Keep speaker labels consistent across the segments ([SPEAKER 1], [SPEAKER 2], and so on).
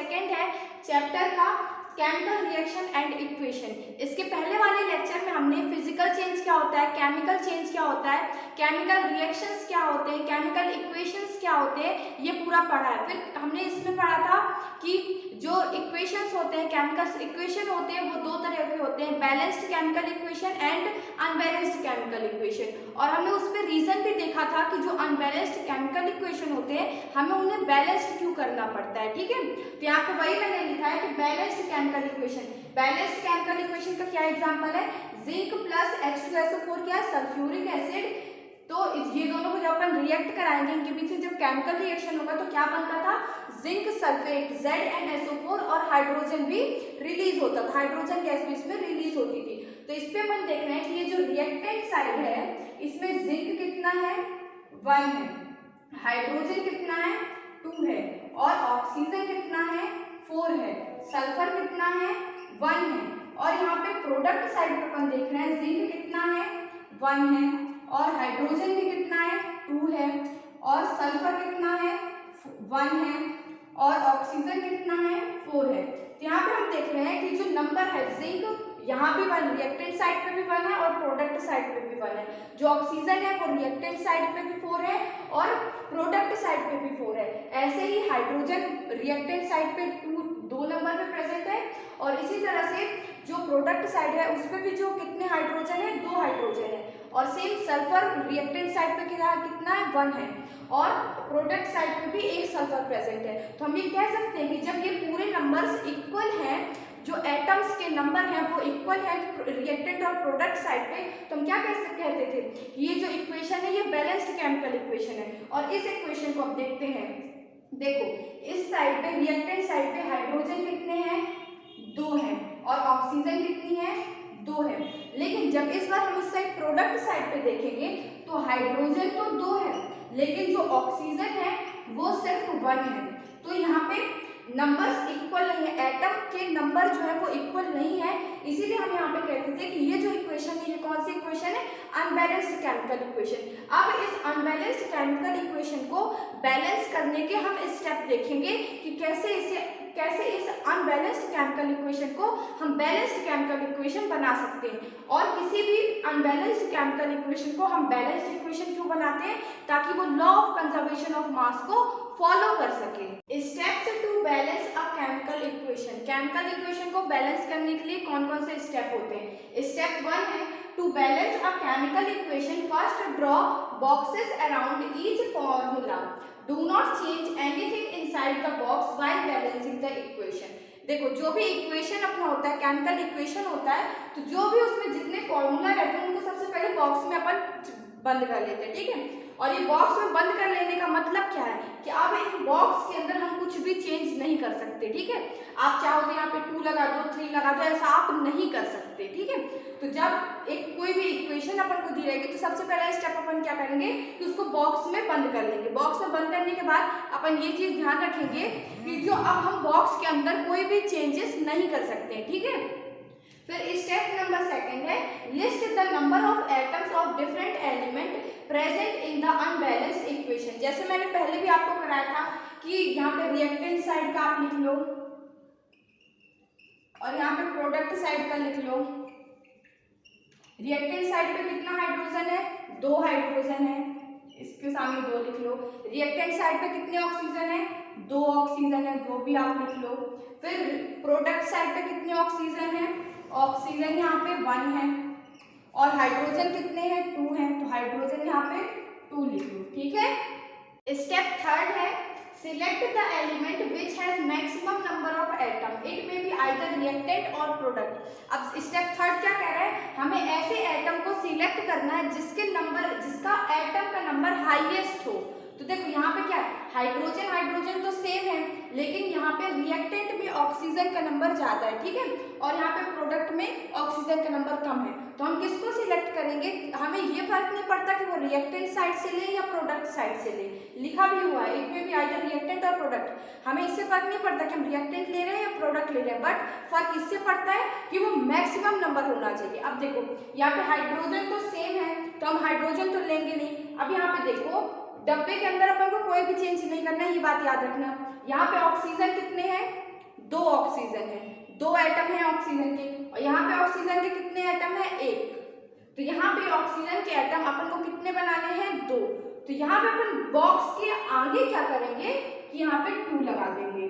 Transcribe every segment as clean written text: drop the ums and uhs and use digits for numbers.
[SPEAKER 1] Second है chapter का chemical reaction and equation. इसके पहले वाले लेक्चर में हमने फिजिकल चेंज क्या होता है, केमिकल चेंज क्या होता है, केमिकल रिएक्शंस क्या होते हैं, केमिकल इक्वेशंस क्या होते हैं, ये पूरा पढ़ा है। फिर हमने इसमें पढ़ा था कि जो इक्वेशंस होते हैं, केमिकल इक्वेशन होते हैं, वो दो तरह के होते हैं, balanced chemical equation and unbalanced chemical equation. और हमने उस पर रीजन भी देखा था कि जो अनबैलेंस्ड केमिकल इक्वेशन होते हैं हमें उन्हें बैलेंस्ड क्यों करना पड़ता है। ठीक है, तो यहाँ पे वही मैंने लिखा है कि balanced chemical equation. Balanced chemical equation का क्या एग्जांपल है, जिंक प्लस H2SO4 क्या है, सल्फ्यूरिक एसिड। तो ये दोनों को जब अपन रिएक्ट कराएंगे, इनके बीच में जब केमिकल रिएक्शन होगा तो क्या बनता था, जिंक सल्फेट ZnSO4 और हाइड्रोजन भी रिलीज होता था, हाइड्रोजन गैस भी इसमें रिलीज होती थी। तो इस पे अपन देख रहे हैं कि ये जो रिएक्टेंट साइड है इसमें जिंक कितना है, 1 है, हाइड्रोजन कितना है, 2 है, और ऑक्सीजन कितना है, 4 है, सल्फर कितना है, 1 है। और यहाँ पे प्रोडक्ट साइड पे अपन देख रहे हैं जिंक कितना है, 1 है, और हाइड्रोजन भी कितना है, 2 है, और सल्फर कितना है, 1 है, और ऑक्सीजन कितना है, 4 है। तो यहाँ पे हम देख रहे हैं कि जो नंबर है जिंक यहाँ भी 1, रिएक्टेंट साइड पे भी 1 है और प्रोडक्ट साइड पे भी 1 है। जो ऑक्सीजन है वो रिएक्टेंट साइड पे भी 4 है और प्रोडक्ट साइड पे भी 4 है। ऐसे ही हाइड्रोजन रिएक्टेंट साइड पे 2 नंबर पे प्रेजेंट है, और इसी तरह से जो प्रोडक्ट साइड है उस पे भी जो कितने हाइड्रोजन है, 2 हाइड्रोजन है। और सेम सल्फर रिएक्टेंट साइड पे कितना है, 1 है, और प्रोडक्ट साइड पे भी 1 सल्फर प्रेजेंट है। तो हम ये कह सकते हैं कि जब ये पूरे नंबर्स इक्वल हैं, जो एटम्स के नंबर हैं वो इक्वल है रिएक्टेंट और प्रोडक्ट साइड पे, तो हम क्या कहते थे, ये जो इक्वेशन है ये बैलेंस्ड केमिकल इक्वेशन है। और इस इक्वेशन को अब देखते हैं, देखो इस साइड पे रिएक्टेंट साइड पे हाइड्रोजन कितने हैं, 2 है, और ऑक्सीजन कितनी है, 2 है। लेकिन जब इस बार हम इस साइड प्रोडक्ट साइड पे देखेंगे तो हाइड्रोजन तो 2 है, लेकिन जो ऑक्सीजन है वो सिर्फ 1 है। तो यहाँ पे नंबर्स इक्वल नहीं है, एटम के नंबर जो है वो इक्वल नहीं है, इसीलिए हम यहाँ पे कहते थे कि ये जो इक्वेशन है ये कौन सी इक्वेशन है, अनबैलेंस्ड केमिकल इक्वेशन। अब इस अनबैलेंस्ड केमिकल इक्वेशन को बैलेंस करने के हम स्टेप देखेंगे कि कैसे इस अनबैलेंस्ड केमिकल इक्वेशन को हम बैलेंस्ड केमिकल इक्वेशन बना सकते हैं। और किसी भी अनबैलेंस्ड केमिकल इक्वेशन को हम बैलेंस्ड इक्वेशन क्यों बनाते हैं, ताकि वो law of conservation of mass को फॉलो कर सके। Steps to balance a chemical equation, chemical equation को बैलेंस करने के लिए कौन कौन से स्टेप होते हैं। स्टेप 1 है to balance a chemical equation, first draw boxes around each formula, do not change anything inside the box while balancing the equation. देखो जो भी इक्वेशन अपना होता है, केमिकल इक्वेशन होता है, तो जो भी उसमें जितने फॉर्मूला रहते हैं उनको सबसे पहले बॉक्स में अपन बंद कर लेते हैं। ठीक है, और ये बॉक्स में बंद कर लेने का मतलब क्या है कि अब इन बॉक्स के अंदर हम कुछ भी चेंज नहीं कर सकते। ठीक है, आप चाहो तो यहाँ पे 2 लगा दो, 3 लगा दो, ऐसा आप नहीं कर सकते। ठीक है, तो जब एक कोई भी इक्वेशन अपन को दी रहेगी तो सबसे पहला स्टेप अपन क्या करेंगे कि उसको बॉक्स में बंद कर लेंगे। बॉक्स में बंद करने के बाद अपन ये चीज ध्यान रखेंगे कि जो अब हम बॉक्स के अंदर कोई भी चेंजेस नहीं कर सकते। ठीक है, फिर स्टेप नंबर 2 है list the number of atoms of different element present in the unbalanced equation. जैसे मैंने पहले भी आपको कराया था कि यहाँ पे रिएक्टेंट साइड का आप लिख लो और यहाँ पे प्रोडक्ट साइड का लिख लो। रिएक्टेंट साइड पे कितना हाइड्रोजन है, 2 हाइड्रोजन है, इसके सामने 2 लिख लो। रिएक्टेंट साइड पे कितने ऑक्सीजन है, 2 ऑक्सीजन है, वो भी आप लिख लो। फिर प्रोडक्ट साइड पे कितने ऑक्सीजन है, ऑक्सीजन यहाँ पे 1 है, और हाइड्रोजन कितने हैं, 2 हैं, तो हाइड्रोजन यहाँ पे 2 लिख लो। ठीक है, स्टेप 3 है select the element which has maximum number of atom, it may be either reactant और प्रोडक्ट। अब स्टेप 3 क्या कह रहा है, हमें ऐसे एटम को सिलेक्ट करना है जिसका एटम का नंबर हाईएस्ट हो। तो देखो यहाँ पे क्या है, हाइड्रोजन तो सेम है, लेकिन यहाँ पे रिएक्टेंट में ऑक्सीजन का नंबर ज्यादा है। ठीक है, और यहाँ पे प्रोडक्ट में ऑक्सीजन का नंबर कम है, तो हम किसको सिलेक्ट करेंगे, हमें ये फर्क नहीं पड़ता कि वो रिएक्टेंट साइड से ले या प्रोडक्ट साइड से ले, लिखा भी हुआ है इसमें भी आइदर रिएक्टेंट और प्रोडक्ट। हमें इससे फर्क नहीं पड़ता कि हम रिएक्टेंट ले रहे हैं या प्रोडक्ट ले रहे हैं, बट फर्क इससे पड़ता है कि वो मैक्सिमम नंबर होना चाहिए। अब देखो यहाँ पे हाइड्रोजन तो सेम है, तो हम हाइड्रोजन तो लेंगे नहीं। अब यहाँ पे देखो डब्बे के अंदर अपन को कोई भी चेंज नहीं करना है, ये बात याद रखना। यहाँ पे ऑक्सीजन कितने हैं, 2 ऑक्सीजन है, 2 एटम है ऑक्सीजन के, और यहाँ पे ऑक्सीजन के कितने एटम है? 1। तो यहाँ पे ऑक्सीजन के एटम अपन को कितने बनाने हैं? 2। तो यहाँ पे अपन बॉक्स के आगे क्या करेंगे कि यहाँ पे 2 लगा देंगे,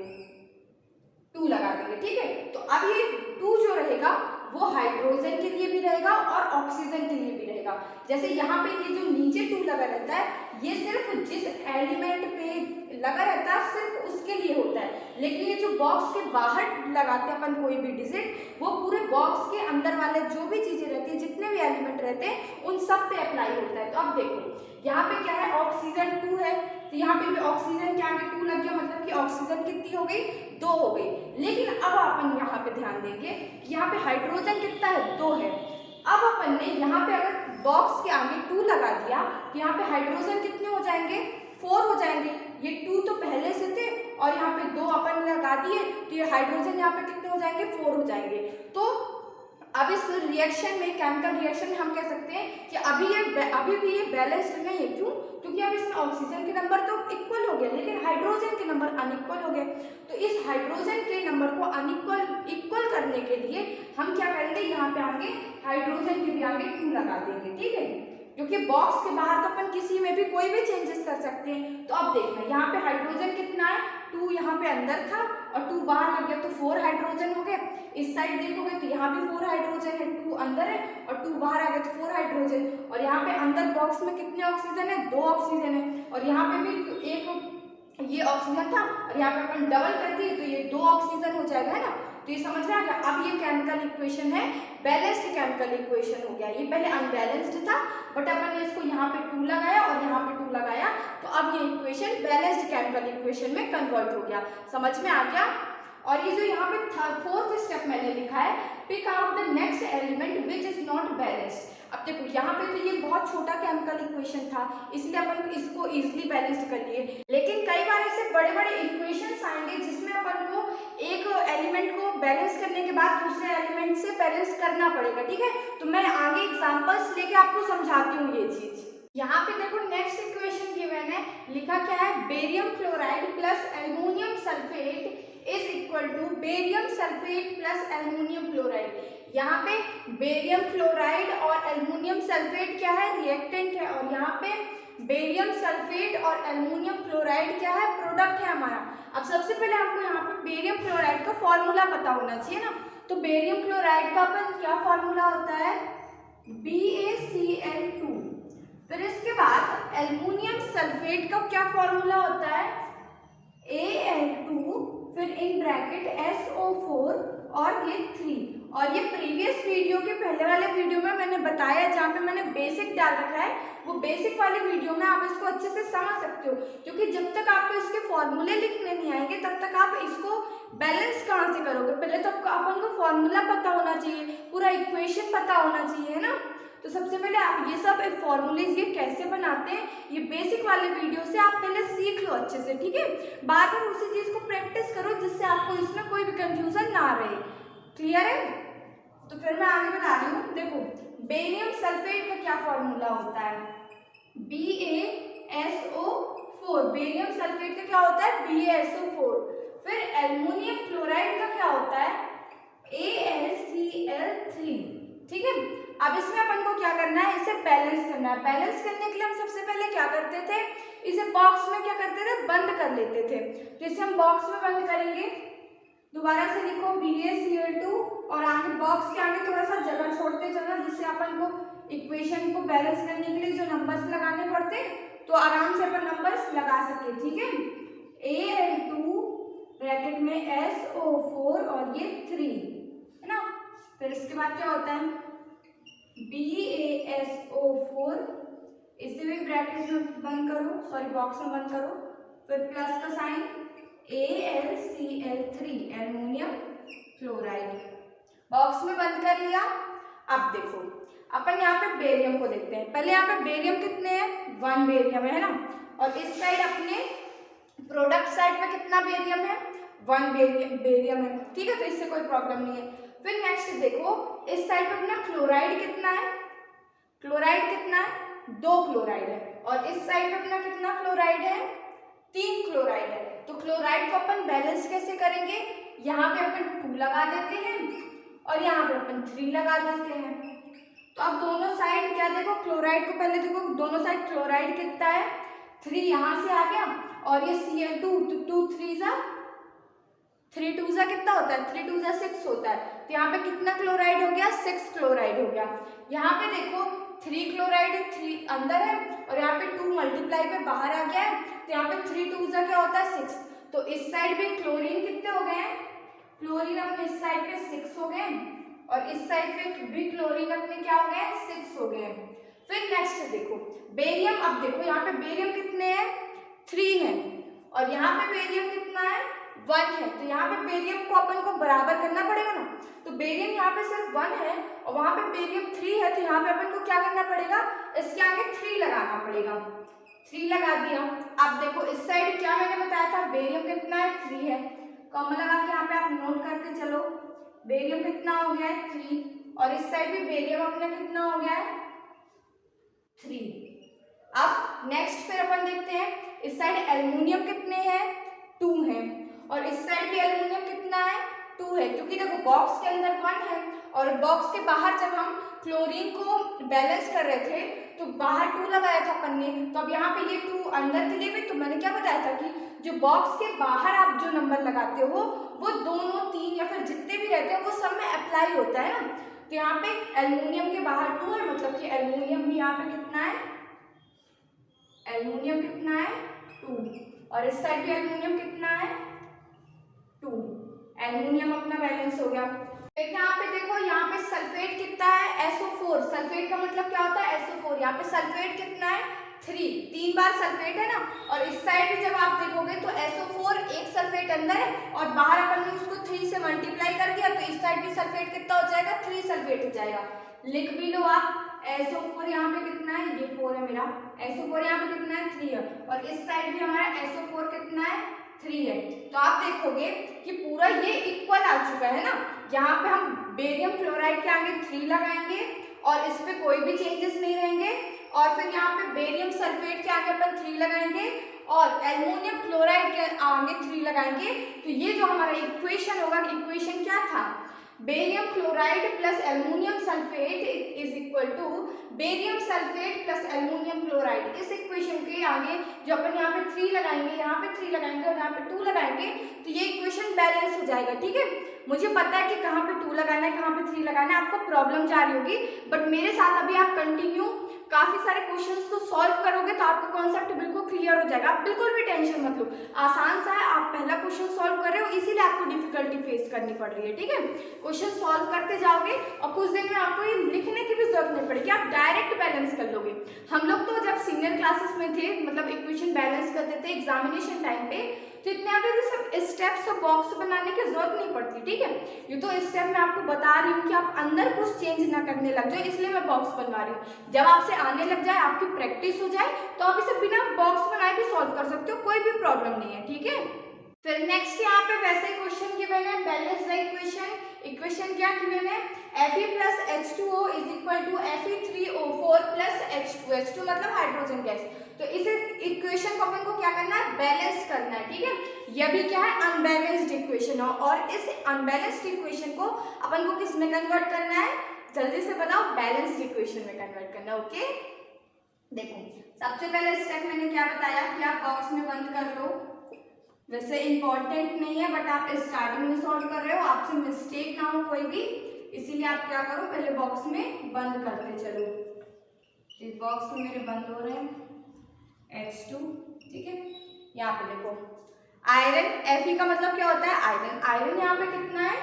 [SPEAKER 1] 2 लगा देंगे, ठीक है। तो अब ये 2 जो रहेगा वो हाइड्रोजन के लिए भी रहेगा और ऑक्सीजन के लिए भी रहेगा। जैसे यहाँ पे ये जो नीचे 2 लगा रहता है, ये सिर्फ जिस एलिमेंट पे लगा रहता है सिर्फ उसके लिए होता है, लेकिन ये जो बॉक्स के बाहर लगाते हैं अपन कोई भी डिजिट, वो पूरे बॉक्स के अंदर वाले जो भी चीजें रहती है, जितने भी एलिमेंट रहते हैं, उन सब पे अप्लाई होता है। तो अब देखो यहाँ पे क्या है? ऑक्सीजन 2 है, तो यहाँ पे भी ऑक्सीजन के आगे 2 लग गया, मतलब कि ऑक्सीजन कितनी हो गई? 2 हो गई। लेकिन अब अपन यहाँ पे ध्यान देंगे कि यहाँ पे हाइड्रोजन कितना है? 2 है। अब अपन ने यहाँ पे अगर बॉक्स के आगे 2 लगा दिया तो यहाँ पे हाइड्रोजन कितने हो जाएंगे? 4 हो जाएंगे। ये 2 तो पहले से थे और यहाँ पे 2 अपन लगा दिए, तो ये हाइड्रोजन यहाँ पे कितने हो जाएंगे? 4 हो जाएंगे। तो अब इस रिएक्शन में, केमिकल रिएक्शन में हम कह सकते हैं कि अभी भी ये बैलेंस्ड नहीं है। क्यों? क्योंकि अब इसमें ऑक्सीजन के नंबर तो इक्वल हो गए, लेकिन हाइड्रोजन के नंबर अनइक्वल हो गए। तो इस हाइड्रोजन के नंबर को इक्वल करने के लिए हम क्या करेंगे? यहाँ पे आगे हाइड्रोजन के भी आगे 2 लगा देंगे, ठीक है। क्योंकि बॉक्स के बाहर तो अपन किसी में भी कोई भी चेंजेस कर सकते हैं। तो अब देखना यहाँ पे हाइड्रोजन कितना है? 2 यहाँ पे अंदर था और 2 बाहर लग गया, तो 4 हाइड्रोजन हो गए। इस साइड देखोगे तो यहाँ भी 4 हाइड्रोजन है, 2 अंदर है और 2 बाहर आ गया, तो 4 हाइड्रोजन। और यहाँ पे अंदर बॉक्स में कितने ऑक्सीजन है? 2 ऑक्सीजन है। और यहाँ पे भी एक ये ऑक्सीजन था और यहाँ पे अपन डबल कर दिए, तो ये 2 ऑक्सीजन हो जाएगा, है ना। तो ये समझ में आ गया। अब ये केमिकल इक्वेशन है, बैलेंस्ड केमिकल इक्वेशन हो गया। ये पहले अनबैलेंस्ड था, बट अपन ने इसको यहाँ पे 2 लगाया और यहाँ पे 2 लगाया, तो अब ये इक्वेशन बैलेंस्ड केमिकल इक्वेशन में कन्वर्ट हो गया। समझ में आ गया। और ये जो यहाँ पे 4th स्टेप मैंने लिखा है, pick out the next element which is not balanced. अब देखो यहाँ पे तो ये बहुत छोटा केमिकल इक्वेशन था, इसलिए अपन इसको इजीली बैलेंस्ड कर लिए। लेकिन कई बार ऐसे बड़े बड़े इक्वेशंस आएंगे जिसमें अपन को एक एलिमेंट को बैलेंस करने के बाद दूसरे एलिमेंट से बैलेंस करना पड़ेगा, ठीक है। तो मैं आगे एग्जांपल्स लेके आपको समझाती हूँ ये चीज। यहाँ पे देखो नेक्स्ट इक्वेशन गिवन है, लिखा क्या है? Barium chloride plus aluminium sulphate is equal to barium sulphate plus aluminium chloride. यहाँ पे बेरियम क्लोराइड और एल्युमिनियम सल्फेट क्या है? रिएक्टेंट है, और यहाँ पे बेरियम सल्फेट और एल्युमिनियम क्लोराइड क्या है? प्रोडक्ट है हमारा। अब सबसे पहले आपको यहाँ पे बेरियम क्लोराइड का फॉर्मूला पता होना चाहिए ना। तो बेरियम क्लोराइड का अपन क्या फॉर्मूला होता है? BaCl2। फिर इसके बाद एल्युमिनियम सल्फेट का क्या फॉर्मूला होता है? Al2, फिर इन ब्रैकेट SO4 और ये 3। और ये प्रीवियस वीडियो के पहले वाले वीडियो में मैंने बताया, जहाँ पे मैंने बेसिक डाल रखा है, वो बेसिक वाले वीडियो में आप इसको अच्छे से समझ सकते हो। क्योंकि जब तक आपको इसके फॉर्मूले लिखने नहीं आएंगे तब तक आप इसको बैलेंस कहाँ से करोगे? पहले तो आपको अपन को फॉर्मूला पता होना चाहिए, पूरा इक्वेशन पता होना चाहिए, है ना। तो सबसे पहले आप ये सब फॉर्मूलेज ये कैसे बनाते हैं, ये बेसिक वाले वीडियो से आप पहले सीख लो अच्छे से, ठीक है। बार बार उसी चीज को प्रैक्टिस करो जिससे आपको इसमें कोई भी कंफ्यूजन ना रहे। क्लियर है? तो फिर मैं आगे बता रही हूँ। देखो बेरियम सल्फेट का क्या फॉर्मूला होता है? BaSO4। बेरियम सल्फेट का क्या होता है? BaSO4। फिर एल्युमिनियम क्लोराइड का क्या होता है? AlCl3। ठीक है। अब इसमें अपन को क्या करना है? इसे बैलेंस करना है। बैलेंस करने के लिए हम सबसे पहले क्या करते थे? इसे बॉक्स में क्या करते थे? बंद कर लेते थे। तो इसे हम बॉक्स में बंद करेंगे। दोबारा से लिखो BaCl2 और आगे बॉक्स के आगे थोड़ा सा जगह छोड़ते चलना, जिससे अपन को इक्वेशन को बैलेंस करने के लिए जो नंबर्स लगाने पड़ते तो आराम से अपन नंबर्स लगा सके, ठीक है। Al2 ब्रैकेट में SO4 और ये 3, है ना। फिर इसके बाद क्या होता है? BaSO4, इसे भी ब्रैकेट में बंद करो, सॉरी बॉक्स में बंद करो। फिर प्लस का sign, AlCl3 aluminium chloride, box में बंद कर लिया। अब देखो अपन यहाँ पे बेरियम को देखते हैं। पहले यहाँ पे बेरियम कितने हैं? 1 बेरियम है ना। और इस साइड अपने प्रोडक्ट साइड पे कितना बेरियम है? 1 बेरियम है, ठीक है। तो इससे कोई प्रॉब्लम नहीं है। फिर नेक्स्ट देखो इस साइड पे अपना क्लोराइड कितना है? क्लोराइड कितना है? 2 क्लोराइड है। और इस साइड पे अपना कितना क्लोराइड है? 3 क्लोराइड है। तो क्लोराइड को अपन बैलेंस कैसे करेंगे? यहाँ पे अपन 2 लगा देते हैं और यहाँ पे अपन 3 लगा देते हैं। तो अब दोनों साइड क्या देखो, क्लोराइड को पहले देखो दोनों साइड क्लोराइड कितना है 3 यहाँ से आ गया और ये Cl2 तो 2 3 सा 3 2 सा कितना होता है 3 2 सा 6 होता है। तो यहाँ पे कितना क्लोराइड हो गया 6 क्लोराइड हो गया। यहाँ पे देखो 3 क्लोराइड 3 अंदर है और यहाँ पे 2 मल्टीप्लाई पे बाहर आ गया है। तो यहाँ पे 3 2 सा क्या होता है 6। तो इस साइड पे क्लोरीन कितने हो गए हैं, क्लोरीन अपने इस साइड पे 6 हो गए और इस साइड पे भी क्लोरीन अपने क्या हो गए 6 हो गए। फिर नेक्स्ट देखो बेरियम, अब देखो यहाँ पे बेरियम कितने हैं 3 है और यहाँ पे बेरियम कितना है 1 है। तो यहाँ पे बेरियम को अपन को बराबर करना पड़ेगा ना। तो बेरियम यहाँ पे सिर्फ 1 है और वहाँ पे बेरियम 3 है। तो यहाँ पे अपन को क्या करना पड़ेगा, इसके आगे 3 लगाना पड़ेगा। 3 लगा दिया। अब देखो इस साइड क्या मैंने बताया था बेरियम कितना है 3 है, कॉमन लगा के यहाँ पे आप नोट करते चलो बेरियम कितना हो गया है 3 और इस साइड भी बेरियम अपना कितना हो गया है 3। अब नेक्स्ट फिर अपन देखते हैं इस साइड एल्युमिनियम कितने हैं 2 है और इस साइड भी एल्युमिनियम कितना है 2 है, क्योंकि देखो बॉक्स के अंदर 1 है और बॉक्स के बाहर जब हम क्लोरीन को बैलेंस कर रहे थे तो बाहर 2 लगाया था अपन ने। तो अब यहाँ पे ये 2 अंदर के लिए भी, तो मैंने क्या बताया था कि जो बॉक्स के बाहर आप जो नंबर लगाते हो वो 2 3 या फिर जितने भी रहते हैं वो सब में अप्लाई होता है ना। तो यहाँ पे एल्युमिनियम के बाहर 2 है, मतलब कि एल्युमिनियम भी यहाँ पे कितना है, एल्युमिनियम कितना है 2 और इस साइड भी एल्युमिनियम कितना है 2। एल्युमिनियम अपना बैलेंस हो गया। फिर यहाँ पे देखो यहाँ पे सल्फेट कितना है SO4, सल्फेट का मतलब क्या होता है SO4। यहाँ पे सल्फेट कितना है 3 बार सल्फेट है ना और इस साइड भी जब आप देखोगे तो SO4 एक सल्फेट अंदर है और बाहर अपन ने उसको 3 से मल्टीप्लाई कर दिया तो इस साइड भी सल्फेट कितना हो जाएगा 3 सल्फेट हो जाएगा। लिख भी लो आप SO4 यहाँ पे कितना है, ये 4 है मेरा, SO4 यहाँ पे कितना है 3 है और इस साइड भी हमारा SO4 कितना है 3 है। तो आप देखोगे कि पूरा ये इक्वल आ चुका है ना। यहाँ पे हम बेरियम क्लोराइड के आगे 3 लगाएंगे और इस पे कोई भी चेंजेस नहीं रहेंगे और फिर यहाँ पे बेरियम सल्फेट के आगे अपन 3 लगाएंगे और एल्युमिनियम क्लोराइड के आगे 3 लगाएंगे। तो ये जो हमारा इक्वेशन होगा, इक्वेशन क्या था, barium chloride plus aluminium sulphate is equal to barium sulphate plus aluminium chloride. इस इक्वेशन के आगे जो अपन यहाँ पे 3 लगाएंगे, यहाँ पे 3 लगाएंगे और यहाँ पे 2 लगाएंगे तो ये इक्वेशन बैलेंस हो जाएगा। ठीक है, मुझे पता है कि कहाँ पे 2 लगाना है कहाँ पे 3 लगाना है, आपको प्रॉब्लम जा रही होगी, बट मेरे साथ अभी आप कंटिन्यू काफी सारे क्वेश्चंस को सॉल्व करोगे तो आपका कॉन्सेप्ट बिल्कुल क्लियर हो जाएगा। आप बिल्कुल भी टेंशन मत लो, आसान सा है। आप पहला क्वेश्चन सॉल्व कर रहे हो इसीलिए आपको डिफिकल्टी फेस करनी पड़ रही है। ठीक है, क्वेश्चन सॉल्व करते जाओगे और कुछ दिन में आपको ये लिखने की भी जरूरत नहीं पड़ेगी, आप डायरेक्ट बैलेंस कर लोगे। हम लोग तो जब सीनियर क्लासेस में थे, मतलब इक्वेशन बैलेंस करते थे एग्जामिनेशन टाइम पे, तो इतने आगे सब स्टेप्स और बॉक्स बनाने की जरूरत नहीं पड़ती। ठीक है, ये तो स्टेप मैं आपको बता रही हूँ कि आप अंदर कुछ चेंज ना करने लग जाए, इसलिए मैं बॉक्स बनवा रही हूँ। जब आपसे आने लग जाए, आपकी प्रैक्टिस हो जाए तो आप इसे बिना बॉक्स बनाए भी सॉल्व कर सकते हो, कोई भी प्रॉब्लम नहीं है। ठीक है, फिर नेक्स्ट यहाँ पे वैसे क्वेश्चन गिवन है, बैलेंस द इक्वेशन। इक्वेशन क्या गिवन है, Fe plus H2O is equal to Fe3O4 plus H2। H2 मतलब हाइड्रोजन गैस। तो इस इक्वेशन को अपन को क्या करना है, बैलेंस करना है। ठीक है, यह भी क्या है, अनबैलेंस्ड इक्वेशन है और इस अनबैलेंस्ड इक्वेशन को अपन को किस में कन्वर्ट करना है, जल्दी से बताओ, बैलेंस्ड इक्वेशन में कन्वर्ट करना है। ओके, देखो सबसे पहले स्टेप मैंने क्या बताया कि आप बॉक्स में बंद कर लो। वैसे इंपॉर्टेंट नहीं है बट आप स्टार्टिंग में सॉल्व कर रहे हो, आपसे मिस्टेक ना हो कोई भी, इसीलिए आप क्या करो, पहले बॉक्स में बंद करते चलो। इस बॉक्स में मेरे बंद हो रहे हैं H2। ठीक है, यहाँ पे देखो आयरन, Fe का मतलब क्या होता है आयरन। आयरन यहाँ पे कितना है,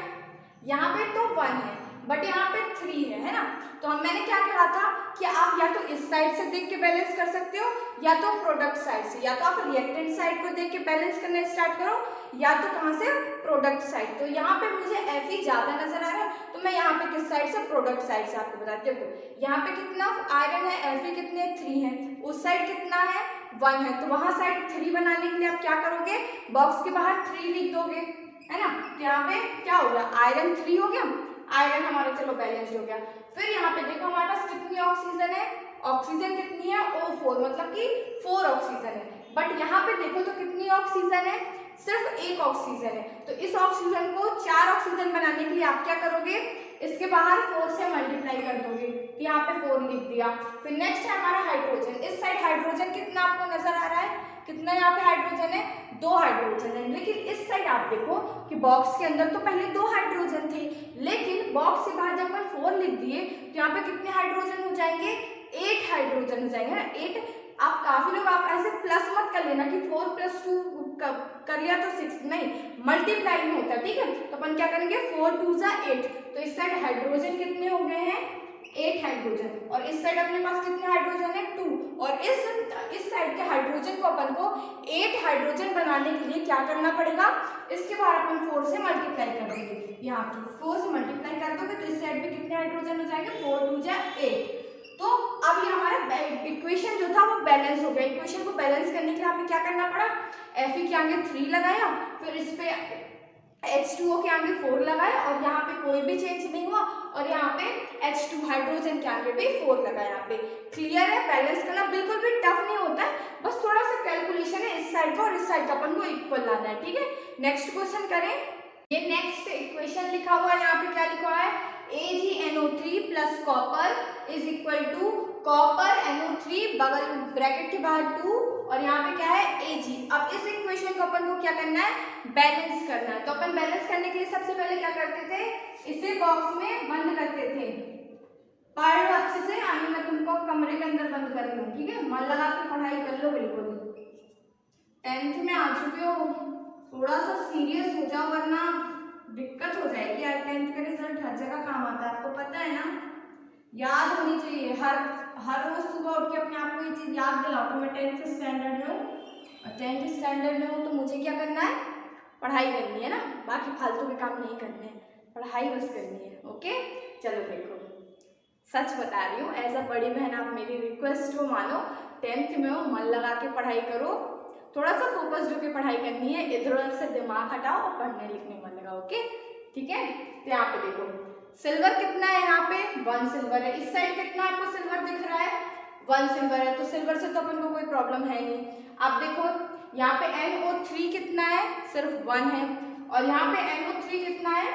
[SPEAKER 1] यहाँ पे तो 1 है बट यहाँ पे 3 है ना। तो मैंने क्या कहा था कि आप या तो इस साइड से देख के बैलेंस कर सकते हो या तो प्रोडक्ट साइड से, या तो आप रिएक्टेंट साइड को देख के बैलेंस करना स्टार्ट करो या तो कहाँ से, प्रोडक्ट साइड। तो यहाँ पे मुझे Fe ज्यादा नजर आ रहा है तो मैं यहाँ पे किस साइड से, प्रोडक्ट साइड से आपको बताती हूँ। देखो यहाँ पे कितना आयरन है, Fe कितने 3 है, उस साइड कितना है 1 है, तो वहां साइड 3 बनाने के लिए आप क्या करोगे, बॉक्स के बाहर 3 लिख दोगे, है ना। तो यहाँ पे क्या हो गया, आयरन 3 हो गया, आयरन हमारा चलो बैलेंस हो गया। फिर यहाँ पे देखो हमारे पास कितनी ऑक्सीजन है, ऑक्सीजन कितनी है O4, मतलब कि 4 ऑक्सीजन है। बट यहाँ पे देखो तो कितनी ऑक्सीजन है, सिर्फ 1 ऑक्सीजन है। तो इस ऑक्सीजन को 4 ऑक्सीजन बनाने के लिए आप क्या करोगे, इसके बाहर 4 से मल्टीप्लाई कर दोगे, तो यहाँ पे 4 लिख दिया। फिर नेक्स्ट है हमारा हाइड्रोजन। इस साइड हाइड्रोजन कितना आपको नजर आ रहा है, कितना यहाँ पे हाइड्रोजन है, 2 हाइड्रोजन है। लेकिन इस साइड आप देखो कि बॉक्स के अंदर तो पहले 2 हाइड्रोजन थे, लेकिन बॉक्स के बाहर जब अपन 4 लिख दिए तो यहाँ पे कितने हाइड्रोजन हो जाएंगे, 8 हाइड्रोजन हो जाएंगे ना, 8। आप काफी लोग आप ऐसे प्लस मत कर लेना कि 4 + 2 कर लिया तो 6, नहीं, मल्टीप्लाई में होता है, ठीक है। तो अपन क्या करेंगे, 4 × 2 = 8। तो इस साइड हाइड्रोजन कितने हो गए हैं, 8 हाइड्रोजन, और इस साइड अपने पास कितने हाइड्रोजन है, 2। और इस साइड के हाइड्रोजन को अपन को 8 हाइड्रोजन बनाने के लिए क्या करना पड़ेगा, इसके बाद अपन 4 से मल्टीप्लाई कर देंगे, यहाँ पे 4 से मल्टीप्लाई कर दोगे तो इस साइड पे कितने हाइड्रोजन हो जाएंगे, 4 × 2 = 8। तो अब ये हमारा इक्वेशन जो था वो बैलेंस हो गया। इक्वेशन को बैलेंस करने के लिए हमें क्या करना पड़ा, Fe के आगे 3 लगाया, फिर इस पे H2O के आगे 4 लगाया, और यहाँ पे कोई भी चेंज नहीं हुआ, और यहाँ पे H2 हाइड्रोजन के आगे भी 4 लगाया। यहाँ पे क्लियर है, बैलेंस करना बिल्कुल भी टफ नहीं होता है, बस थोड़ा सा कैलकुलेशन है, इस साइड का और इस साइड का अपन को इक्वल लाना है, ठीक है। नेक्स्ट क्वेश्चन करें। ये नेक्स्ट इक्वेशन लिखा हुआ है, यहाँ पे क्या लिखा हुआ है, AgNO3 + कॉपर = कॉपर NO3 बगल ब्रैकेट के बाहर 2, और यहाँ पे क्या है, Ag। अब इस इक्वेशन को अपन को क्या करना है, बैलेंस करना है। तो अपन बैलेंस करने के लिए सबसे पहले क्या करते थे, इसे बॉक्स में बंद करते थे। पढ़ लो अच्छे से, आगे मैं तुमको कमरे के अंदर बंद कर दूँ, ठीक है, मन लगा के पढ़ाई कर लो बिल्कुल। 10th में आ चुके हो, थोड़ा सा सीरियस हो जाओ वरना दिक्कत हो जाएगी यार। 10th का रिजल्ट हर जगह काम आता है, आपको पता है ना, याद होनी चाहिए। हर रोज सुबह उठ के अपने आप को ये चीज याद दिलाओ कि मैं 10th स्टैंडर्ड में हूँ, और 10th स्टैंडर्ड में हूँ तो मुझे क्या करना है, पढ़ाई करनी है ना, बाकी फालतू के काम नहीं करने हैं, पढ़ाई बस करनी है, ओके। चलो देखो, सच बता रही हूँ, एज अ बड़ी बहन आप मेरी रिक्वेस्ट को मानो, 10th में हो, मन लगा के पढ़ाई करो, थोड़ा सा फोकस्ड होकर पढ़ाई करनी है, इधर उधर से दिमाग हटाओ और पढ़ने लिखने में मन लगाओ, ओके, ठीक है। तो यहाँ पे देखो सिल्वर कितना है, यहाँ पे 1 सिल्वर है, इस साइड कितना आपको सिल्वर दिख रहा है, 1 सिल्वर है, तो सिल्वर से तो अपन को कोई प्रॉब्लम है नहीं। अब देखो यहाँ पे NO3 कितना है, सिर्फ 1 है, और यहाँ पे NO3 कितना है,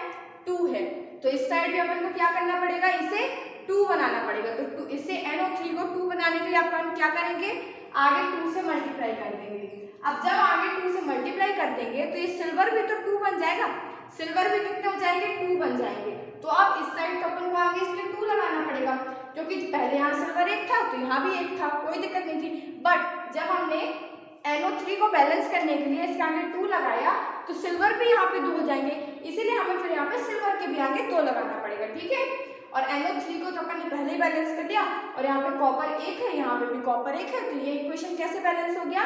[SPEAKER 1] 2 है, तो इस साइड भी अपन को क्या करना पड़ेगा, इसे 2 बनाना पड़ेगा। तो इसे NO3 को 2 बनाने के लिए अपन क्या करेंगे, आगे 2 से मल्टीप्लाई कर देंगे। अब जब आगे 2 से मल्टीप्लाई कर देंगे तो ये सिल्वर भी तो 2 बन जाएगा, सिल्वर भी कितने हो जाएंगे, 2 बन जाएंगे। तो अब इस साइड तो अपन को आगे इसलिए 2 लगाना पड़ेगा, क्योंकि पहले यहाँ सिल्वर 1 था तो यहाँ भी 1 था, कोई दिक्कत नहीं थी। बट जब हमने NO3 को बैलेंस करने के लिए इसके आगे 2 लगाया तो सिल्वर भी यहाँ पे 2 हो जाएंगे, इसीलिए हमें फिर यहाँ पे सिल्वर के भी आगे 2 लगाना पड़ेगा, ठीक है। और NO3 को तो अपन ने पहले ही बैलेंस कर दिया, और यहाँ पे कॉपर 1 है, यहाँ पे भी कॉपर 1 है, तो ये इक्वेशन कैसे बैलेंस हो गया,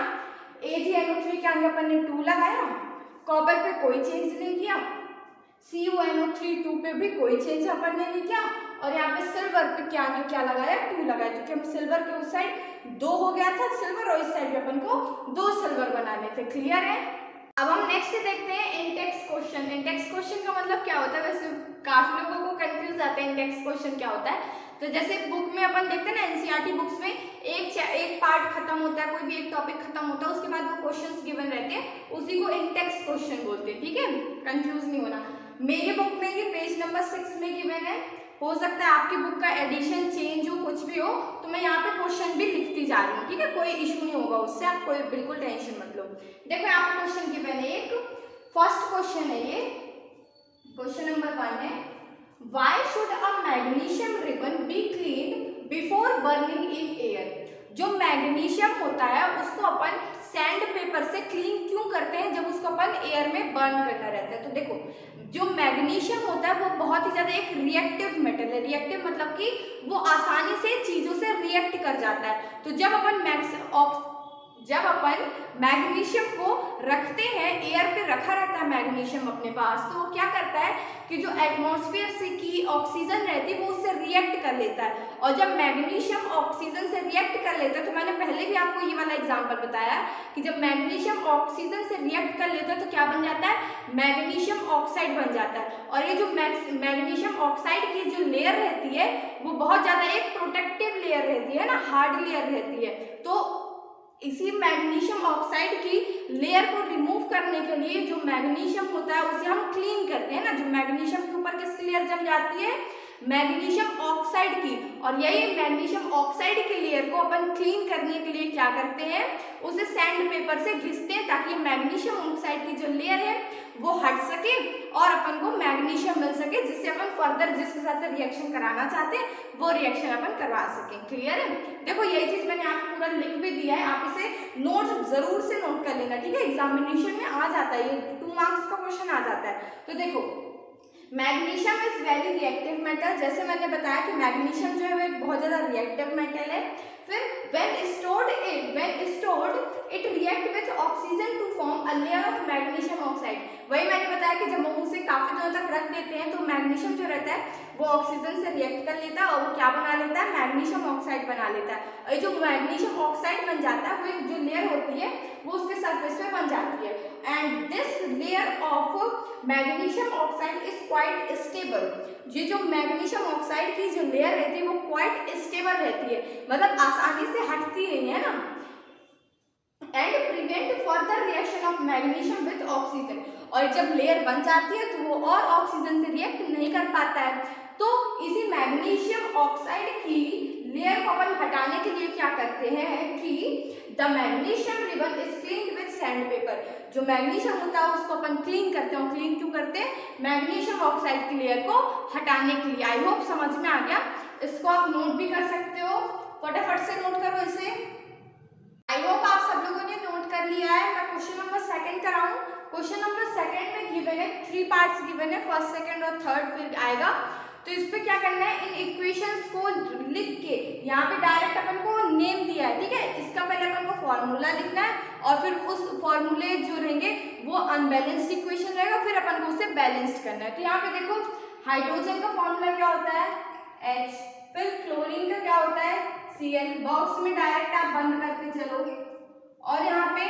[SPEAKER 1] AgNO3 के आगे अपन ने 2 लगाया, कॉपर पे कोई चेंज नहीं किया, CuNO3 2 पे भी कोई चेंज अपन ने नहीं किया, और यहाँ पे सिल्वर पे क्या आगे क्या लगाया, 2 लगाया, क्योंकि हम सिल्वर के उस साइड 2 हो गया था सिल्वर, और इस साइड अपन को 2 सिल्वर बनाने थे, क्लियर है। अब हम नेक्स्ट देखते हैं इंडेक्स क्वेश्चन। इंडेक्स क्वेश्चन का मतलब क्या होता है, वैसे काफी लोगों को कंफ्यूज आते हैं इंडेक्स क्वेश्चन क्या होता है। तो जैसे बुक में अपन देखते हैं ना, एनसीईआरटी बुक्स में एक पार्ट खत्म होता है, कोई भी एक टॉपिक खत्म होता है, उसके बाद वो क्वेश्चंस गिवन रहते हैं, उसी को इंडेक्स क्वेश्चन बोलते हैं, ठीक है, कंफ्यूज नहीं होना। मेरी बुक में ये पेज नंबर 6 में गिवन है, हो सकता है आपकी बुक का एडिशन चेंज हो, कुछ भी हो, तो मैं यहाँ पे क्वेश्चन भी लिखती जा रही हूँ, ठीक है, कोई इशू नहीं होगा उससे, आप कोई बिल्कुल टेंशन मत लो। देखो यहाँ पे क्वेश्चन गिवन है, एक फर्स्ट क्वेश्चन है, ये क्वेश्चन नंबर 1 है, Why should a magnesium ribbon be cleaned before burning in air? जो मैग्नीशियम होता है उसको अपन सैंड पेपर से क्लीन क्यों करते हैं जब उसको अपन एयर में बर्न करना रहता है। तो देखो जो मैग्नीशियम होता है वो बहुत ही ज्यादा एक रिएक्टिव मेटल है, रिएक्टिव मतलब कि वो आसानी से चीजों से रिएक्ट कर जाता है। तो जब अपन मैग्नीशियम को रखते हैं, एयर पे रखा रहता है मैग्नीशियम अपने पास, तो वो क्या करता है कि जो एटमॉस्फेयर से की ऑक्सीजन रहती है वो उससे रिएक्ट कर लेता है, और जब मैग्नीशियम ऑक्सीजन से रिएक्ट कर लेता है, तो मैंने पहले भी आपको ये वाला एग्जांपल बताया कि जब मैग्नीशियम ऑक्सीजन से रिएक्ट कर लेता है तो क्या बन जाता है, मैग्नीशियम ऑक्साइड बन जाता है। और ये जो मैग्नीशियम ऑक्साइड की जो लेयर रहती है वो बहुत ज्यादा एक प्रोटेक्टिव लेयर रहती है ना, हार्ड लेयर रहती है। तो इसी मैग्नीशियम ऑक्साइड की लेयर को रिमूव करने के लिए जो मैग्नीशियम होता है उसे हम क्लीन करते हैं ना। जो मैग्नीशियम के ऊपर किसकी लेयर जम जाती है, मैग्नीशियम ऑक्साइड की, और यही मैग्नीशियम ऑक्साइड की लेयर को अपन क्लीन करने के लिए क्या करते हैं, उसे सैंड पेपर से घिसते हैं ताकि मैग्नीशियम ऑक्साइड की जो लेयर है वो हट सके और अपन को मैग्नीशियम मिल सके, जिससे अपन फर्दर जिसके साथ रिएक्शन कराना चाहते हैं वो रिएक्शन अपन करवा सकें। क्लियर है? देखो यही चीज मैंने आपको पूरा लिख भी दिया है, आप इसे नोट जरूर से नोट कर लेना, ठीक है? एग्जामिनेशन में आ जाता है, ये 2 मार्क्स का क्वेश्चन आ जाता है। तो देखो magnesium is very reactive metal, जैसे मैंने बताया कि मैग्नीशियम जो है वो एक बहुत ज्यादा रिएक्टिव मेटल है। फिर when stored it react with oxygen to form a layer of magnesium oxide। वही मैंने बताया कि जब हम उसे काफी दिनों तक रख देते हैं तो मैग्नीशियम जो रहता है वो ऑक्सीजन से रिएक्ट कर लेता है और वो क्या बना लेता है, मैग्नीशियम ऑक्साइड बना लेता है। और ये जो मैग्नीशियम ऑक्साइड बन जाता है वो एक जो लेयर होती है वो उसके सरफेस पे बन जाती है। And this layer of magnesium oxide is quite stable. ये जो मैग्नीशियम ऑक्साइड की जो लेयर रहती है वो क्वाइट स्टेबल रहती है, मतलब आसानी से हटती नहीं है ना। And prevent further reaction of magnesium with oxygen, और जब लेयर बन जाती है तो वो और ऑक्सीजन से रिएक्ट नहीं कर पाता है। तो इसी मैग्नीशियम ऑक्साइड की लेयर को अपन हटाने के लिए क्या करते हैं कि the magnesium ribbon is cleaned with sand paper. जो मैग्नीशियम होता है उसको अपन क्लीन करते हैं, क्लीन क्यों करते हैं, मैग्नीशियम ऑक्साइड की लेयर को हटाने के लिए। आई होप समझ में आ गया, इसको आप नोट भी कर सकते हो, फटाफट से नोट करो इसे। आई होप आप सब लोगों ने नोट कर लिया है। मैं क्वेश्चन नंबर 2 कराऊं। क्वेश्चन नंबर 2 में गिवन है 3 पार्ट्स गिवन है, फर्स्ट, सेकंड और थर्ड फिर आएगा। तो इस पे क्या करना है, इन इक्वेशंस को लिख के यहाँ पे डायरेक्ट अपन को नेम दिया है, ठीक है? इसका पहले अपन को फॉर्मूला लिखना है और फिर उस फॉर्मूले जो रहेंगे वो अनबैलेंस्ड इक्वेशन रहेगा, फिर अपन को उसे बैलेंस्ड करना है। तो यहाँ पे देखो हाइड्रोजन का फॉर्मूला क्या होता है, H, फिर क्लोरीन का क्या होता है, Cl। बॉक्स में डायरेक्ट आप बंद करते चलो। और यहाँ पे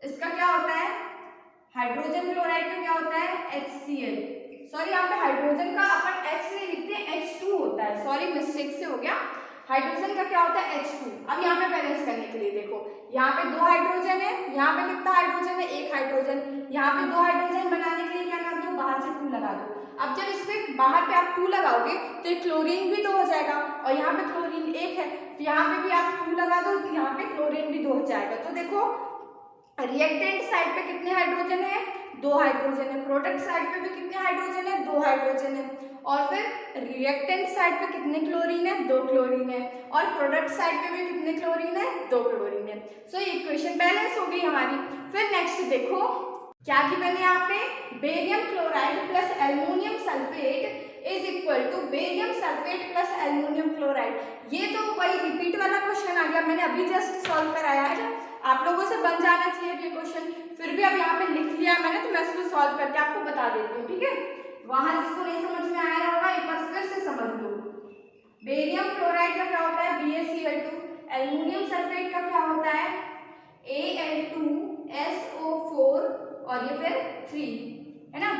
[SPEAKER 1] इसका क्या होता है, हाइड्रोजन क्लोराइड का क्या होता है, HCl। सॉरी यहाँ पे हाइड्रोजन का अपन H नहीं लिखते, H2 होता है, सॉरी मिस्टेक से हो गया। हाइड्रोजन का क्या होता है, H2। अब यहाँ पे बैलेंस करने के लिए देखो यहाँ पे 2 हाइड्रोजन है, यहाँ पे कितना हाइड्रोजन है, 1 हाइड्रोजन। यहाँ पे 2 हाइड्रोजन बनाने के लिए क्या कर दो, बाहर से 2 लगा दो। अब जब इसके बाहर पे आप 2 लगाओगे तो ये क्लोरीन भी 2 हो जाएगा, और यहाँ पे क्लोरीन 1 है तो यहाँ पे भी आप 2 लगा दो तो यहाँ पे क्लोरीन भी 2 हो जाएगा। तो देखो रिएक्टेंट साइड पे कितने हाइड्रोजन है, 2 हाइड्रोजन है। प्रोडक्ट साइड पे भी कितने हाइड्रोजन है, 2 हाइड्रोजन है। और फिर रिएक्टेंट साइड पे कितने क्लोरीन है, 2 क्लोरीन है। और प्रोडक्ट साइड पे भी कितने क्लोरीन है, 2 क्लोरीन है। सो ये इक्वेशन बैलेंस हो गई हमारी। फिर नेक्स्ट देखो क्या गिवन है यहाँ पे, barium chloride plus aluminium sulphate is equal to barium sulphate plus aluminium chloride. ये तो वही रिपीट वाला क्वेश्चन आ गया, मैंने अभी जस्ट सॉल्व कराया है, आप लोगों से बन जाना चाहिए ये क्वेश्चन। फिर भी अब यहाँ पे लिख लिया मैंने तो मैं इसको सॉल्व करके आपको बता देती हूँ, ठीक है? वहां जिसको नहीं समझ में आया होगा एक बार फिर से समझ लो। बेरियम क्लोराइड का क्या होता है, BaCl2। एल्युमिनियम सल्फेट का क्या होता है, Al2SO4 और ये फिर 3 है ना,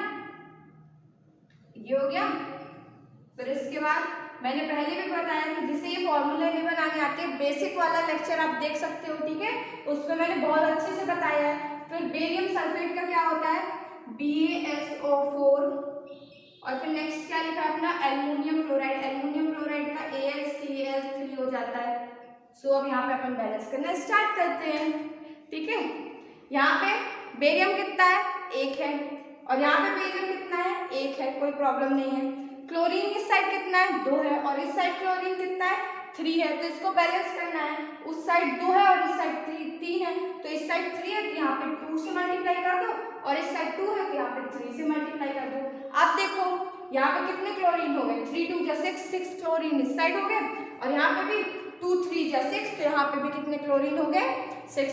[SPEAKER 1] ये हो गया। फिर इसके बाद मैंने पहले भी बताया कि जिसे ये फॉर्मूले नहीं बनाने आते, बेसिक वाला लेक्चर आप देख सकते हो, ठीक है? उसमें मैंने बहुत अच्छे से बताया है। फिर बेरियम सल्फेट का क्या होता है, BaSO4 और फिर नेक्स्ट क्या लिखा अपना, एल्युमिनियम क्लोराइड। एल्युमिनियम क्लोराइड का AlCl3 हो जाता है। सो अब यहाँ पे अपन बैलेंस करना स्टार्ट करते हैं, ठीक है? यहाँ पे बेरियम कितना है, 1 है, और यहाँ पे बेरियम कितना है, 1 है, कोई प्रॉब्लम नहीं है। क्लोरीन इस साइड कितना है, 2 है, और इस साइड क्लोरीन कितना है, 3 है। तो इसको बैलेंस करना है, उस साइड 2 है और इस साइड 3 है। तो इस साइड 3 है तो यहाँ पे 2 से मल्टीप्लाई कर दो, और इस साइड 2 है तो यहाँ पे 3 से मल्टीप्लाई कर दो। अब देखो यहाँ पे कितने क्लोरीन हो गए, 3 2 6 6 क्लोरीन इस साइड हो गए, और यहाँ पे भी 2 3 6, तो यहाँ पे भी कितने क्लोरीन हो गए, 6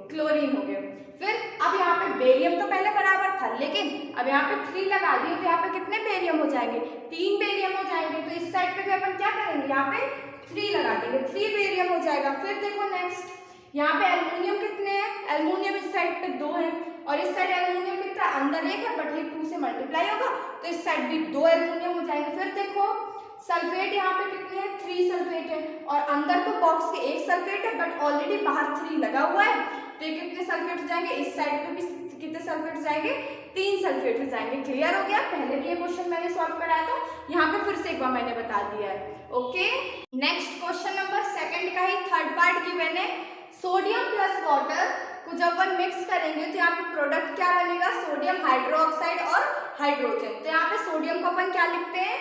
[SPEAKER 1] क्लोरीन हो गए। फिर अब यहाँ पे बेरियम तो पहले बराबर था, लेकिन अब यहाँ पे 3 लगा दिए तो यहाँ पे कितने बेरियम हो जाएंगे, 3 बेरियम हो जाएंगे। तो इस साइड पे भी अपन क्या करेंगे, यहाँ पे 3 लगा देंगे, 3 बेरियम हो जाएगा। फिर देखो नेक्स्ट यहाँ पे एल्युमिनियम कितने हैं, एल्युमिनियम इस साइड पे 2 है, और इस साइड एल्युमिनियम कितना अंदर 1 है, बट ये 2 से मल्टीप्लाई होगा तो इस साइड भी 2 एल्युमिनियम हो जाएंगे। फिर देखो सल्फेट यहाँ पे कितने हैं, 3 सल्फेट है, और अंदर तो बॉक्स के 1 सल्फेट है बट ऑलरेडी बाहर 3 लगा हुआ है, तो ये कितने सल्फेट हो जाएंगे, इस साइड पे भी कितने सल्फेट हो जाएंगे, 3 सल्फेट हो जाएंगे। क्लियर हो गया, पहले भी ये क्वेश्चन मैंने सॉल्व कराया था, यहाँ पे फिर से एक बार मैंने बता दिया है। ओके, नेक्स्ट क्वेश्चन नंबर 2 का ही थर्ड पार्ट गिवन है। सोडियम प्लस वाटर को जब अपन मिक्स करेंगे तो यहाँ पे प्रोडक्ट क्या बनेगा, सोडियम हाइड्रोक्साइड और हाइड्रोजन। तो यहाँ पे सोडियम को अपन क्या लिखते हैं,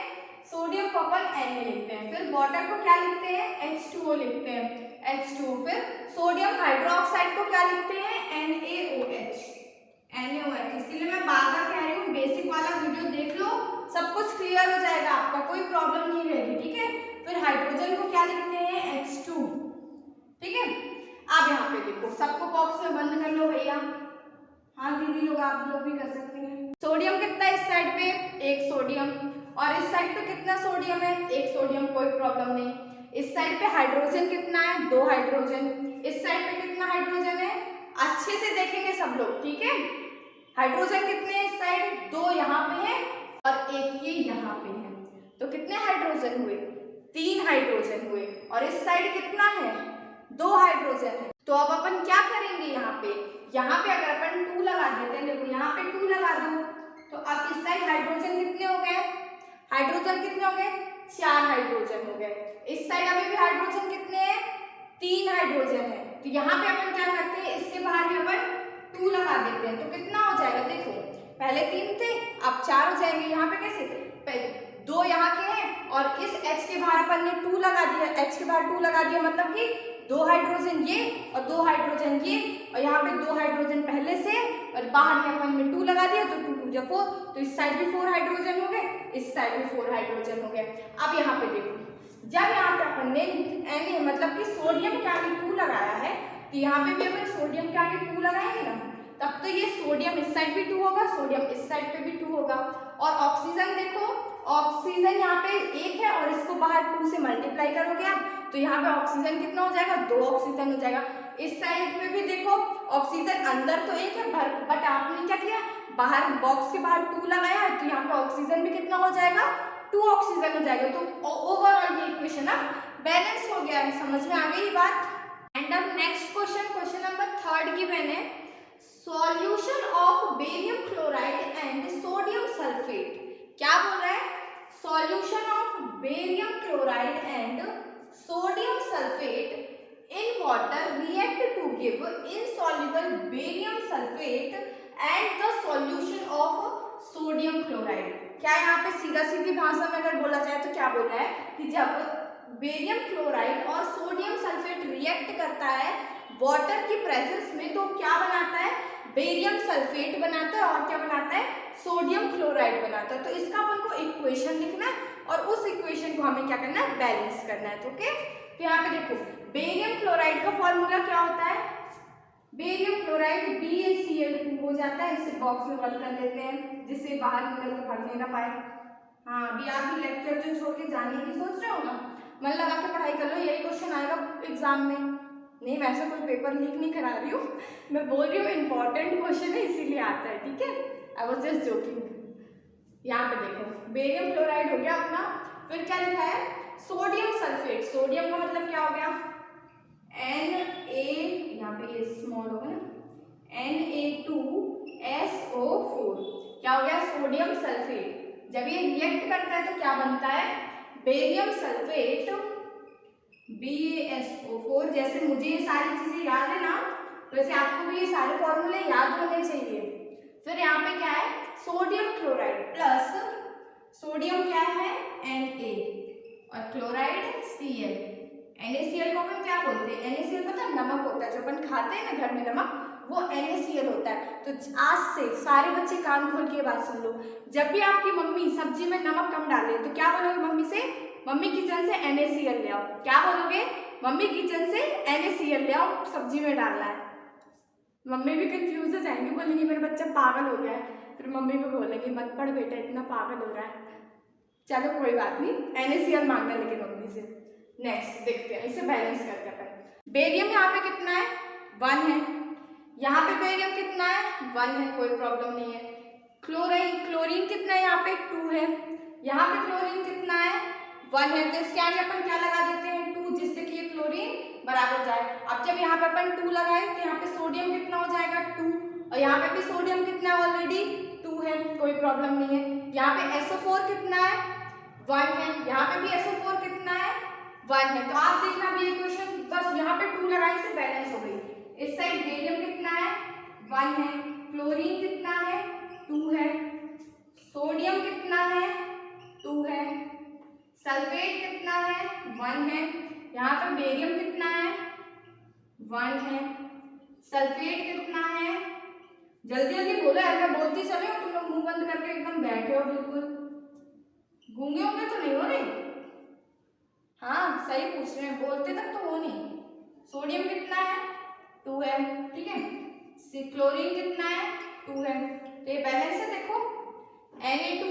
[SPEAKER 1] सोडियम को अपन Na लिखते हैं, फिर वाटर को क्या लिखते हैं, H2O लिखते हैं, H2O, फिर सोडियम हाइड्रोक्साइड को क्या लिखते हैं, NaOH, इसीलिए मैं बार बार कह रही हूँ, बेसिक वाला वीडियो देख लो, सब कुछ क्लियर हो जाएगा आपका, कोई प्रॉब्लम नहीं रहेगी, ठीक है। फिर हाइड्रोजन को क्या लिखते हैं, H2, ठीक है। अब यहाँ पे देखो, सबको बॉक्स में बंद कर लो भैया, हाँ दीदी लोग, आप लोग भी कर सकते हैं। सोडियम कितना है इस साइड पे, 1 सोडियम, और इस साइड पे कितना सोडियम है, 1 सोडियम, कोई प्रॉब्लम नहीं। इस साइड पे हाइड्रोजन कितना है, 2 हाइड्रोजन, इस साइड पे कितना हाइड्रोजन है, अच्छे से देखेंगे सब लोग, ठीक है। हाइड्रोजन कितने हैं इस साइड, 2 यहाँ पे है और 1 ये यहाँ पे है, तो कितने हाइड्रोजन हुए, 3 हाइड्रोजन हुए, और इस साइड कितना है, 2 हाइड्रोजन है। तो अब अपन क्या करेंगे, यहाँ पे अगर अपन 2 लगा देते हैं, देखो यहाँ पे 2 लगा दो, तो अब इस साइड हाइड्रोजन कितने हो गए, हाइड्रोजन कितने हो गए, 4 हाइड्रोजन हो गए। इस साइड अभी भी हाइड्रोजन कितने हैं, 3 हाइड्रोजन है, तो यहाँ पे अपन क्या करते हैं, इसके बाहर भी अपन 2 लगा देते हैं, तो कितना हो जाएगा, देखो पहले 3 थे अब 4 हो जाएंगे। यहाँ पे कैसे, 2 यहाँ के हैं और इस H के बाहर अपन ने 2 लगा दिया, H के बाहर 2 लगा दिया, मतलब कि 2 हाइड्रोजन ये और 2 हाइड्रोजन ये, और यहाँ पे 2 हाइड्रोजन पहले से और बाहर में अपन में 2 लगा दिया, तो 2 2 4, तो इस साइड भी 4 हाइड्रोजन हो गए, इस साइड भी 4 हाइड्रोजन हो गए। अब यहाँ पे देखो, जब यहाँ पे अपन ने Na मतलब कि सोडियम के आगे 2 लगाया है, तो यहाँ पे भी अपन सोडियम के आगे 2 लगाएंगे ना, तब तो ये सोडियम इस साइड भी 2 होगा, सोडियम इस साइड पे भी 2 होगा, और ऑक्सीजन देखो, ऑक्सीजन यहाँ पे 1 है और इसको बाहर 2 से मल्टीप्लाई करोगे आप, तो यहाँ पे ऑक्सीजन कितना हो जाएगा, 2 ऑक्सीजन हो जाएगा। इस साइड पे भी देखो, ऑक्सीजन अंदर तो 1 है बट आपने क्या किया, बाहर बॉक्स के बाहर 2 लगाया है, तो यहाँ पे ऑक्सीजन भी कितना हो जाएगा, 2 ऑक्सीजन हो जाएगा। तो ओवरऑल ये इक्वेशन अब बैलेंस हो गया है, समझ में आ गई बात। एंड अब नेक्स्ट क्वेश्चन नंबर 3 गिवन है, solution of barium chloride and sodium sulphate. क्या बोल रहा है, solution of barium chloride and sodium sulphate in water react to give insoluble barium sulphate and the solution of sodium chloride. क्या यहाँ पे सीधा सीधी भाषा में अगर बोला जाए तो क्या बोल रहा है कि जब बेरियम क्लोराइड और सोडियम सल्फेट रिएक्ट करता है वाटर की प्रेजेंस में, तो क्या बनाता है, बेरियम सल्फेट बनाता है, और क्या बनाता है, सोडियम क्लोराइड बनाता है। तो इसका अपन को इक्वेशन लिखना है और उस इक्वेशन को हमें क्या करना है, बैलेंस करना है। तो ओके, तो यहाँ पे देखो, बेरियम क्लोराइड का फॉर्मूला क्या होता है, बेरियम क्लोराइड BaCl2 हो जाता है, इसे बॉक्स में बंद कर देते हैं जिससे बाहर निकल के भागने ना पाए। हाँ, अभी आप भी लेक्चर जो छोड़ के जाने की सोच रहे हो ना, मन लगा के पढ़ाई कर लो, यही क्वेश्चन आएगा एग्जाम में। नहीं, वैसे कोई पेपर लीक नहीं करा रही हूँ, मैं बोल रही हूँ इंपॉर्टेंट क्वेश्चन है इसीलिए आता है, ठीक है। I was just joking. यहाँ पे देखो, बेरियम क्लोराइड हो गया अपना, फिर क्या लिखा है, सोडियम सल्फेट। सोडियम का मतलब क्या हो गया, Na, यहाँ पे ये स्मॉल होगा ना, Na2SO4, क्या हो गया, सोडियम सल्फेट। जब ये रिएक्ट करता है तो क्या बनता है, बेरियम सल्फेट BaSO4। जैसे मुझे ये सारी चीजें याद है ना, वैसे आपको भी ये सारे फॉर्मूले याद होने चाहिए। फिर यहाँ पे क्या है, सोडियम क्लोराइड प्लस सोडियम क्या है, Na, और क्लोराइड Cl। NaCl को अपन क्या बोलते हैं, NaCl पता है नमक होता है, जो अपन खाते हैं ना घर में नमक, वो NaCl होता है। तो आज से सारे बच्चे कान खोल के बात सुन लो, जब भी आपकी मम्मी सब्जी में नमक कम डाले तो क्या बोलोगे मम्मी से, मम्मी किचन से NaCl ले आओ। क्या बोलोगे, मम्मी किचन से NaCl ले आओ, सब्जी में डालना है। मम्मी भी कंफ्यूज हो जाएंगी, बोलेंगी मेरा बच्चा पागल हो गया है, फिर मम्मी को बोलेंगी मत पढ़ बेटा, इतना पागल हो रहा है। चलो कोई बात नहीं, NaCl मांगना लेकिन मम्मी से। नेक्स्ट देखते हैं, इसे बैलेंस करके अपन, बेरियम यहाँ पे कितना है, 1 है, यहाँ पे बेरियम कितना है, 1 है, कोई प्रॉब्लम नहीं है। क्लोरीन कितना है, यहाँ पे 2 है, यहाँ पे क्लोरीन कितना है, 1 है, तो इसके आगे अपन क्या लगा देते हैं 2, जिससे कि ये क्लोरीन बराबर जाए। अब जब यहाँ पे अपन 2 लगाए तो यहाँ पे सोडियम कितना हो जाएगा 2, और यहाँ पे भी सोडियम कितना है ऑलरेडी 2 है, कोई प्रॉब्लम नहीं है। यहाँ पे SO4 कितना है 1 है, यहाँ पे भी SO4 कितना है 1 है। तो आप देखना भी इक्वेशन बस यहाँ पे 2 लगाने से बैलेंस हो गई। इस साइड बेरियम कितना है 1 है, क्लोरीन कितना है 2 है, सोडियम कितना है 2 है, सल्फेट कितना है 1 है, यहाँ पे बेरियम कितना है 1 है, सल्फेट कितना है, जल्दी जल्दी बोलो यार, मैं बोलती चले हो, तुम लोग मुंह बंद करके एकदम बैठे हो, बिल्कुल गूंगे होंगे तो नहीं हो रहे? हाँ सही पूछ रहे हैं, बोलते तक तो हो नहीं। सोडियम कितना है 2 है, ठीक है, क्लोरीन कितना है 2 है, तो ये बैलेंस है। देखो Na2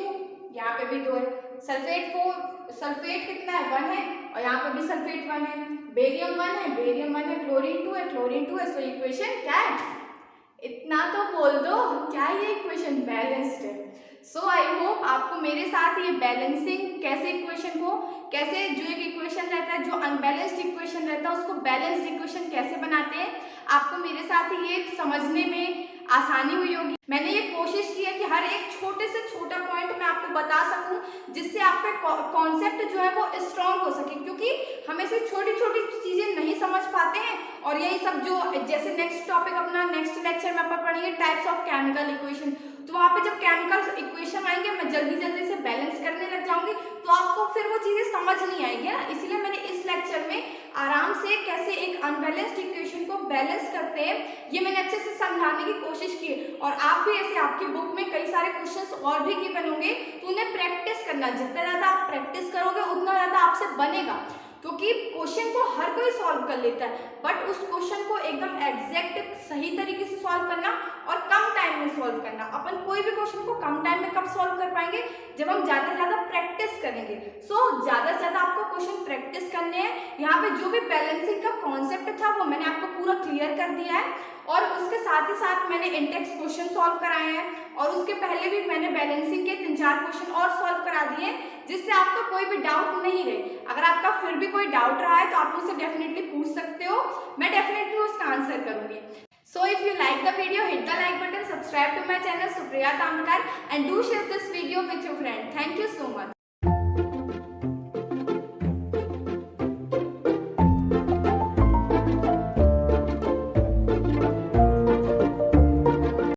[SPEAKER 1] यहाँ पे भी 2 है, सल्फेट कितना है 1 है, और यहाँ पे भी सल्फेट 1 है, बेरियम 1 है, बेरियम 1 है, क्लोरीन 2 है, क्लोरीन 2 है। सो इक्वेशन क्या है? इतना तो बोल दो, क्या ये इक्वेशन बैलेंस्ड है। सो आई होप आपको मेरे साथ ये बैलेंसिंग कैसे इक्वेशन को, कैसे जो एक इक्वेशन रहता है, जो अनबैलेंस्ड इक्वेशन रहता है, उसको बैलेंस्ड इक्वेशन कैसे बनाते हैं, आपको मेरे साथ ये समझने में आसानी हुई होगी। मैंने ये कोशिश की है कि हर एक छोटे से छोटा पॉइंट मैं आपको बता सकूं, जिससे आपका कॉन्सेप्ट जो है वो स्ट्रॉन्ग हो सके, क्योंकि हमें से छोटी छोटी चीजें नहीं समझ पाते हैं। और यही सब जो जैसे नेक्स्ट टॉपिक अपना नेक्स्ट लेक्चर में अपन पढ़ेंगे टाइप्स ऑफ केमिकल इक्वेशन, तो वहाँ पे जब केमिकल इक्वेशन आएंगे मैं जल्दी जल्दी से बैलेंस करने लग जाऊंगी, तो आपको फिर वो चीजें समझ नहीं आएंगी ना। इसलिए मैंने इस लेक्चर में आराम से कैसे एक अनबैलेंस्ड इक्वेशन को बैलेंस करते हैं ये मैंने अच्छे से समझाने की कोशिश की। और आप भी ऐसे, आपकी बुक में कई सारे क्वेश्चंस और भी गिवन होंगे, तो उन्हें प्रैक्टिस करना, जितना ज्यादा आप प्रैक्टिस करोगे उतना ज्यादा आपसे बनेगा, क्योंकि क्वेश्चन को हर कोई सॉल्व कर लेता है, बट उस क्वेश्चन को एकदम एग्जैक्ट सही तरीके से सॉल्व करना और कम टाइम में सॉल्व करना। अपन कोई भी क्वेश्चन को कम टाइम में कब सॉल्व कर पाएंगे? जब हम ज्यादा से ज्यादा प्रैक्टिस करेंगे। सो ज्यादा से ज्यादा आपको क्वेश्चन प्रैक्टिस करने हैं। यहाँ पे जो भी बैलेंसिंग का कॉन्सेप्ट था वो मैंने आपको पूरा क्लियर कर दिया है, और उसके साथ ही साथ मैंने इंडेक्स क्वेश्चन सॉल्व कराए हैं, और उसके पहले भी मैंने बैलेंसिंग के 3-4 क्वेश्चन और सॉल्व करा दिए, जिससे आपको कोई भी डाउट नहीं रहे। अगर आपका फिर भी कोई डाउट रहा है तो आप मुझसे डेफिनेटली पूछ सकते हो, मैं डेफिनेटली उसका आंसर करूंगी। So if you like the video, hit the like button, subscribe to my channel Supriya Tamkar, and do share this video with your friend. Thank you so much.